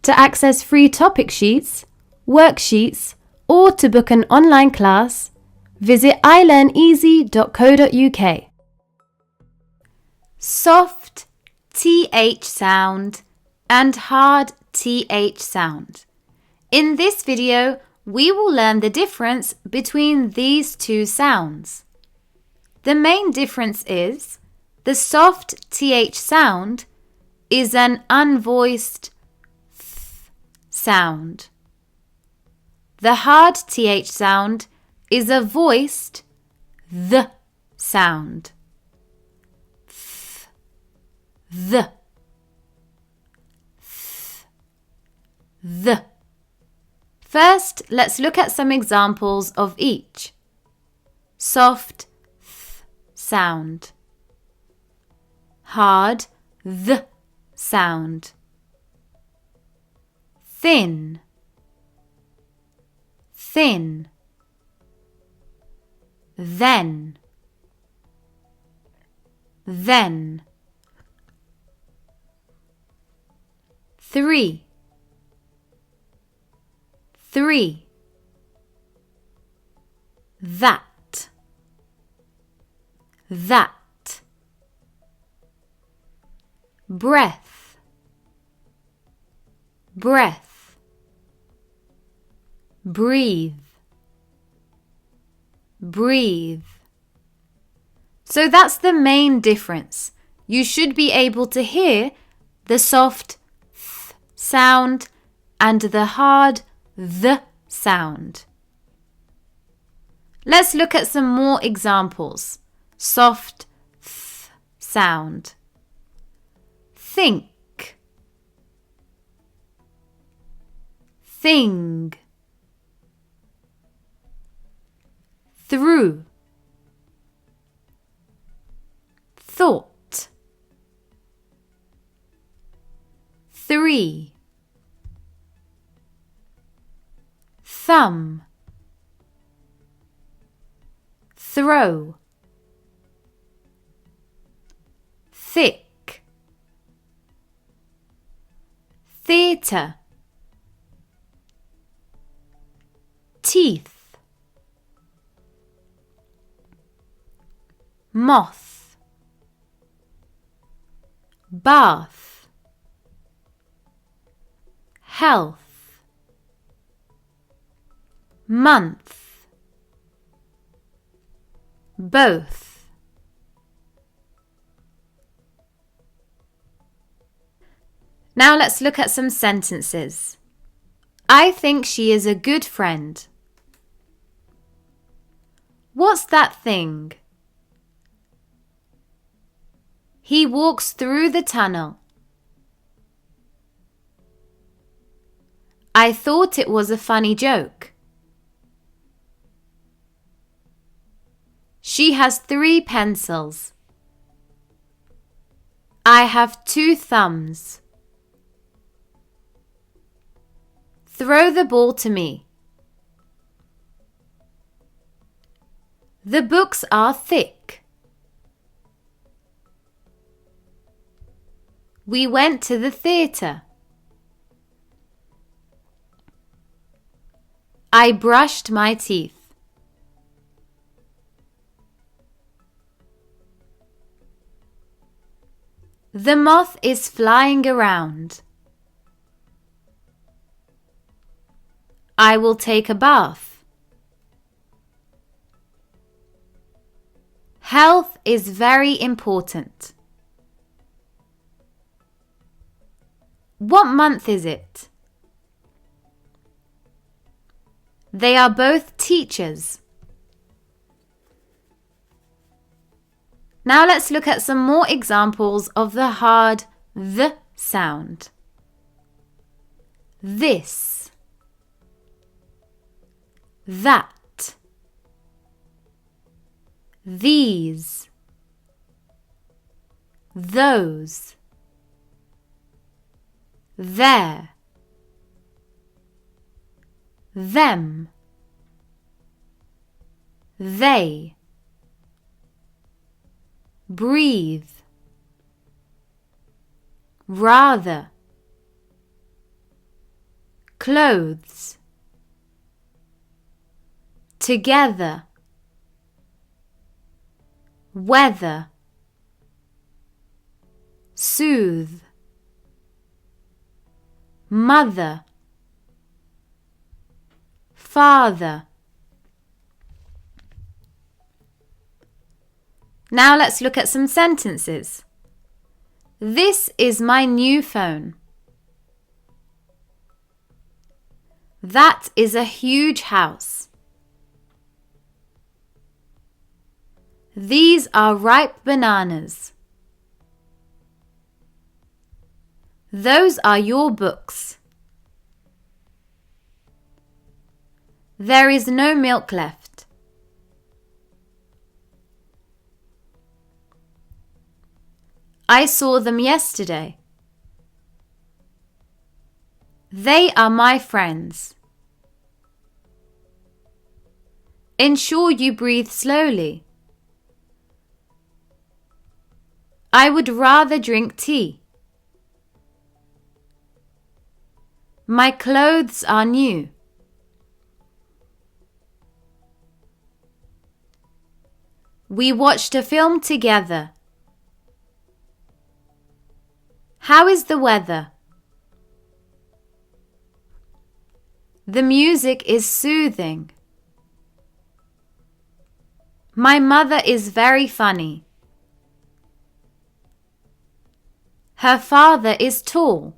To access free topic sheets, worksheets, or to book an online class, visit ilearneasy.co.uk. Soft TH sound and hard TH sound. In this video, we will learn the difference between these two sounds. The main difference is the soft TH sound is an unvoiced th sound. The hard TH sound is a voiced th sound. Th, th. First, let's look at some examples of each. Soft th sound. Hard th sound. Thin, thin. Then, then. Three, three. That, that. Breath, breath. Breathe, breathe. So that's the main difference. You should be able to hear the soft th sound and the hard th sound. Let's look at some more examples. Soft th sound. Think, thing. Through, thought. Three, thumb. Throw, thick. Theatre, teeth. Moth, bath. Health, month. Both. Now let's look at some sentences. I think she is a good friend. What's that thing? He walks through the tunnel. I thought it was a funny joke. She has 3 pencils. I have 2 thumbs. Throw the ball to me. The books are thick. We went to the theatre. I brushed my teeth. The moth is flying around. I will take a bath. Health is very important. What month is it? They are both teachers. Now let's look at some more examples of the hard th sound. This, that, these, those, there, them, they. Breathe, rather, clothes, together, weather, soothe, mother, father. Now let's look at some sentences. This is my new phone. That is a huge house. These are ripe bananas. Those are your books. There is no milk left. I saw them yesterday. They are my friends. Ensure you breathe slowly. I would rather drink tea. My clothes are new. We watched a film together. How is the weather? The music is soothing. My mother is very funny. Her father is tall.